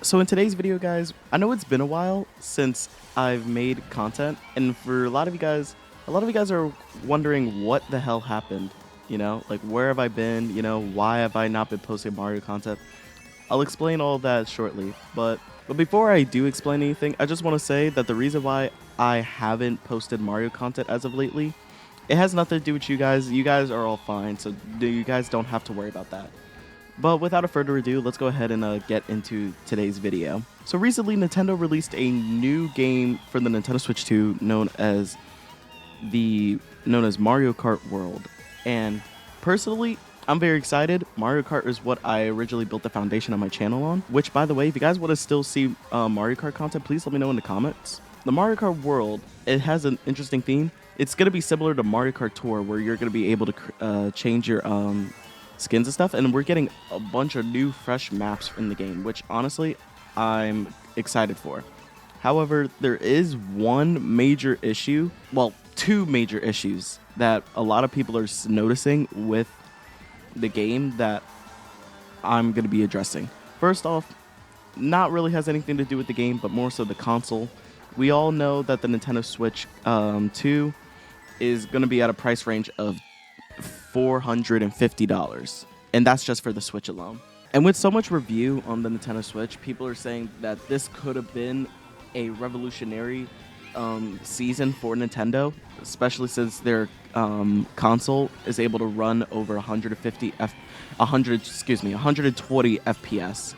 So in today's video, guys, I know it's been a while since I've made content, and for a lot of you guys are wondering what the hell happened, like where have I been, why have I not been posting Mario content? I'll explain all that shortly, but before I do explain anything, I just want to say that the reason why I haven't posted Mario content as of lately, it has nothing to do with you guys. You guys are all fine, so you guys don't have to worry about that. But without a further ado, let's go ahead and get into today's video. So recently, Nintendo released a new game for the Nintendo Switch 2 known as Mario Kart World. And personally, I'm very excited. Mario Kart is what I originally built the foundation of my channel on, which, by the way, if you guys want to still see Mario Kart content, please let me know in the comments. The Mario Kart World, it has an interesting theme. It's going to be similar to Mario Kart Tour, where you're going to be able to change your skins and stuff, and we're getting a bunch of new fresh maps in the game, which honestly I'm excited for. However, there is one major issue, well, two major issues that a lot of people are noticing with the game that I'm going to be addressing. First off, not really has anything to do with the game, but more so the console. We all know that the Nintendo Switch 2 is going to be at a price range of $450, and that's just for the Switch alone. And with so much review on the Nintendo Switch, people are saying that this could have been a revolutionary season for Nintendo, especially since their console is able to run over 120 FPS.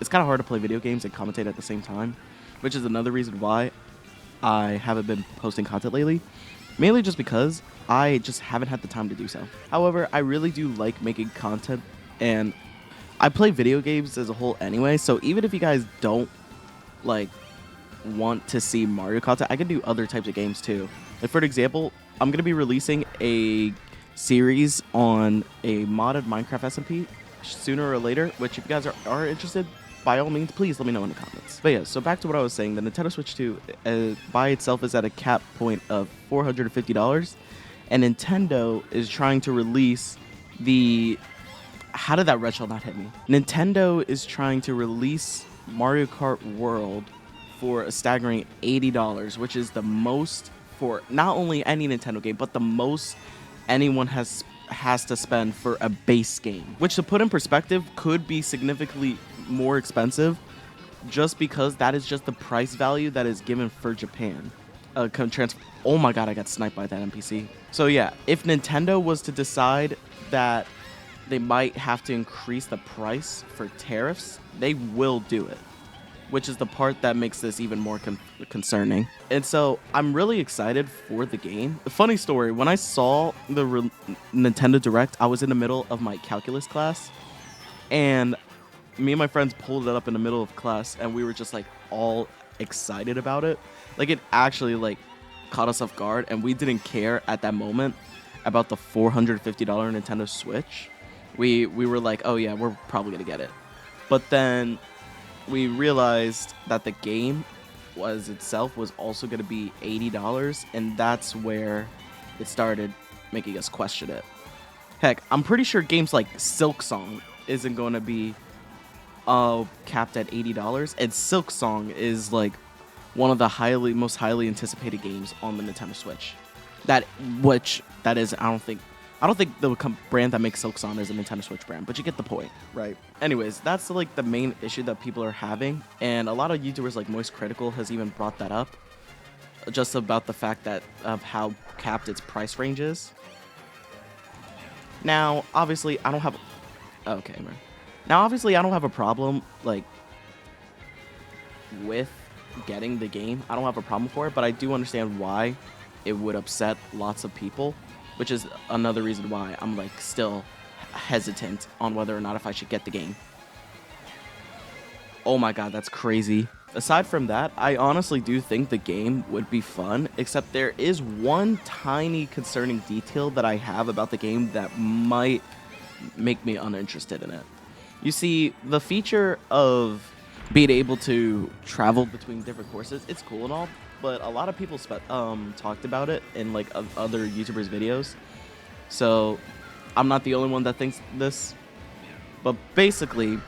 It's kind of hard to play video games and commentate at the same time, which is another reason why I haven't been posting content lately. Mainly just because I just haven't had the time to do so. However, I really do like making content, and I play video games as a whole anyway, so even if you guys don't want to see Mario content, I can do other types of games too. Like, for example, I'm going to be releasing a series on a modded Minecraft SMP sooner or later, which if you guys are interested, by all means, please let me know in the comments. But yeah, so back to what I was saying. The Nintendo Switch 2 by itself is at a cap point of $450, and Nintendo is trying to release the... How did that red shell not hit me? Nintendo is trying to release Mario Kart World for a staggering $80, which is the most for not only any Nintendo game, but the most anyone has to spend for a base game, which, to put in perspective, could be significantly more expensive just because that is just the price value that is given for Japan. Oh my god, I got sniped by that NPC. So yeah, if Nintendo was to decide that they might have to increase the price for tariffs, they will do it, which is the part that makes this even more concerning. And so I'm really excited for the game. A funny story, when I saw the Nintendo Direct, I was in the middle of my calculus class, and me and my friends pulled it up in the middle of class, and we were just all excited about it. It actually caught us off guard, and we didn't care at that moment about the $450 Nintendo Switch. We were like, oh yeah, we're probably gonna get it. But then we realized that the game was also going to be $80, and that's where it started making us question it. Heck, I'm pretty sure games like Silk Song isn't going to be capped at $80, and Silk Song is one of the most highly anticipated games on the Nintendo Switch. That is, I don't think the brand that makes Silk Song is a Nintendo Switch brand, but you get the point, right? Anyways, that's the main issue that people are having, and a lot of YouTubers like Moist Critical has even brought that up, just about the fact of how capped its price range is. Now, obviously, I don't have... Okay, man. Now, obviously, I don't have a problem, with getting the game. I don't have a problem for it, but I do understand why it would upset lots of people, which is another reason why I'm still hesitant on whether or not if I should get the game. Oh my god, that's crazy. Aside from that, I honestly do think the game would be fun, except there is one tiny concerning detail that I have about the game that might make me uninterested in it. You see, the feature of being able to travel between different courses, it's cool and all, but a lot of people talked about it in other YouTubers' videos. So I'm not the only one that thinks this, but basically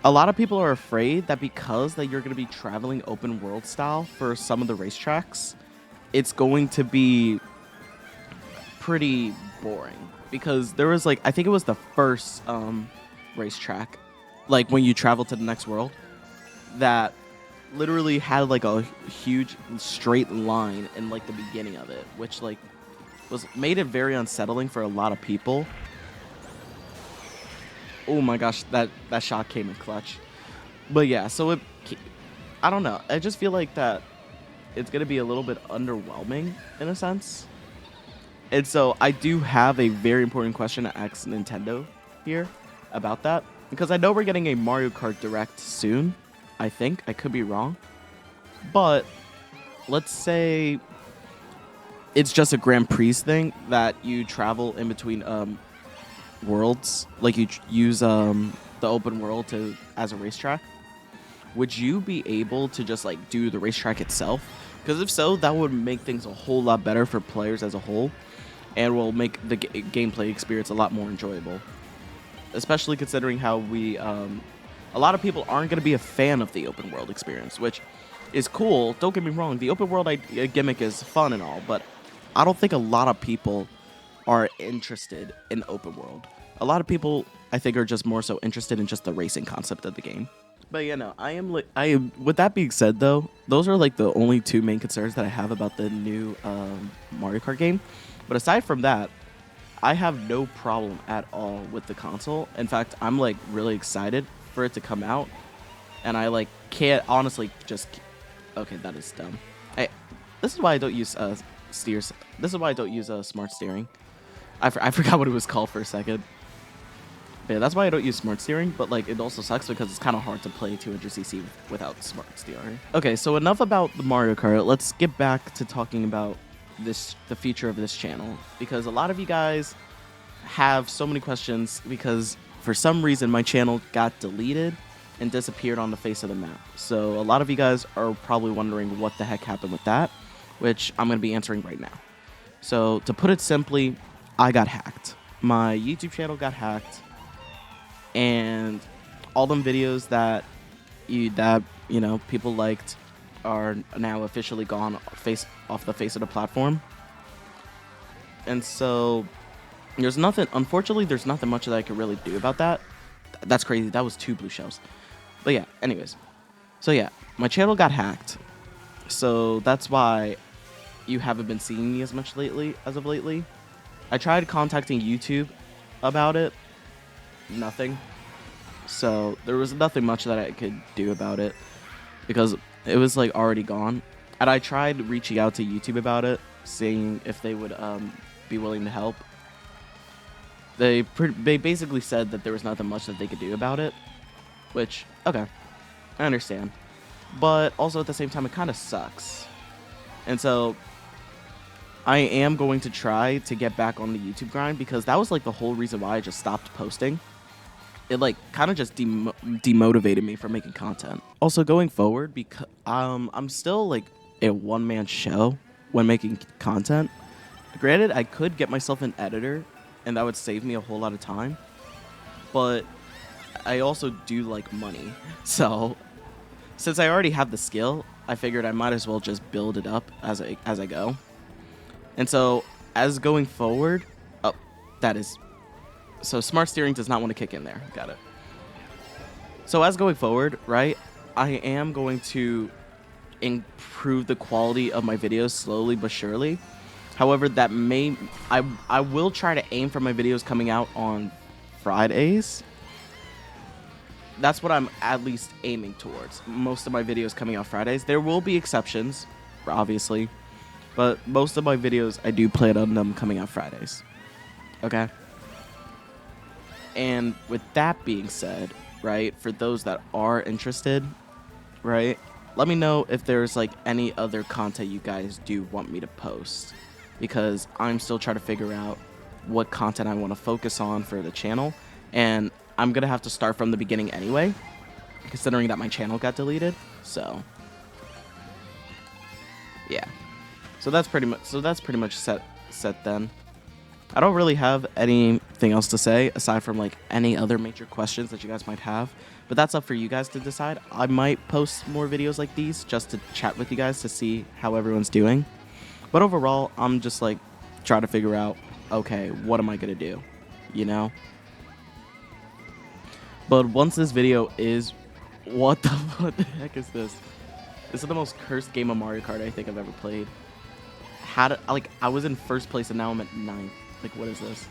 a lot of people are afraid that because that you're going to be traveling open world style for some of the racetracks, it's going to be pretty boring. Because there was like, I think it was the first racetrack, like when you travel to the next world, that literally had like a huge straight line in like the beginning of it, which like was made it very unsettling for a lot of people. Oh my gosh, that shot came in clutch. But yeah, so I don't know. I just feel like that it's gonna be a little bit underwhelming in a sense. And so I do have a very important question to ask Nintendo here about that, because I know we're getting a Mario Kart Direct soon. I think I could be wrong, but let's say it's just a Grand Prix thing that you travel in between worlds, like you use the open world to as a racetrack. Would you be able to just like do the racetrack itself? Because if so, that would make things a whole lot better for players as a whole, and will make the gameplay experience a lot more enjoyable. Especially considering how a lot of people aren't going to be a fan of the open world experience, which is cool. Don't get me wrong, the open world gimmick is fun and all, but I don't think a lot of people are interested in open world. A lot of people, I think, are just more so interested in just the racing concept of the game. But yeah, no, I am. With that being said, though, those are like the only two main concerns that I have about the new Mario Kart game. But aside from that, I have no problem at all with the console. In fact, I'm like really excited for it to come out, and I like can't honestly just. Okay, that is dumb. This is why I don't use steers. This is why I don't use smart steering. I forgot what it was called for a second. But yeah, that's why I don't use smart steering, but like it also sucks because it's kind of hard to play 200cc without smart steering. Okay, so enough about the Mario Kart. Let's get back to talking about the future of this channel, because a lot of you guys have so many questions because for some reason my channel got deleted and disappeared on the face of the map. So a lot of you guys are probably wondering what the heck happened with that, which I'm going to be answering right now. So to put it simply, I got hacked. My YouTube channel got hacked, and all them videos that people liked are now officially gone off the face of the platform. And so unfortunately there's nothing much that I could really do about that. That's crazy. That was 2 blue shells. But yeah, anyways. So yeah, my channel got hacked. So that's why you haven't been seeing me as much as of lately. I tried contacting YouTube about it. Nothing. So there was nothing much that I could do about it because it was like already gone. And I tried reaching out to YouTube about it, seeing if they would be willing to help. They basically said that there was nothing much that they could do about it, which, okay, I understand. But also at the same time, it kind of sucks. And so I am going to try to get back on the YouTube grind, because that was like the whole reason why I just stopped posting. It like kind of just demotivated me from making content. Also going forward, because I'm still like a one-man show when making content. Granted, I could get myself an editor, and that would save me a whole lot of time. But I also do like money. So since I already have the skill, I figured I might as well just build it up as I go. And so as going forward, so smart steering does not want to kick in there. Got it. So as going forward, right, I am going to improve the quality of my videos slowly but surely. However, I will try to aim for my videos coming out on Fridays. That's what I'm at least aiming towards. Most of my videos coming out Fridays. There will be exceptions, obviously, but most of my videos I do plan on them coming out Fridays. Okay? And with that being said, right, for those that are interested, right, let me know if there's like any other content you guys do want me to post, because I'm still trying to figure out what content I want to focus on for the channel, and I'm gonna have to start from the beginning anyway, considering that my channel got deleted. So yeah, so that's pretty much set then. I don't really have anything else to say aside from like any other major questions that you guys might have. But that's up for you guys to decide. I might post more videos like these just to chat with you guys to see how everyone's doing. But overall, I'm just like trying to figure out, okay, what am I gonna do? You know? But once this video is, what the heck is this? This is the most cursed game of Mario Kart I think I've ever played. I was in first place and now I'm at 9th. Like, what is this?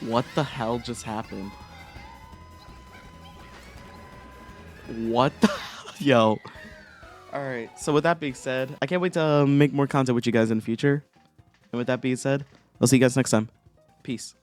What the hell just happened? What the yo. Alright, so with that being said, I can't wait to make more content with you guys in the future. And with that being said, I'll see you guys next time. Peace.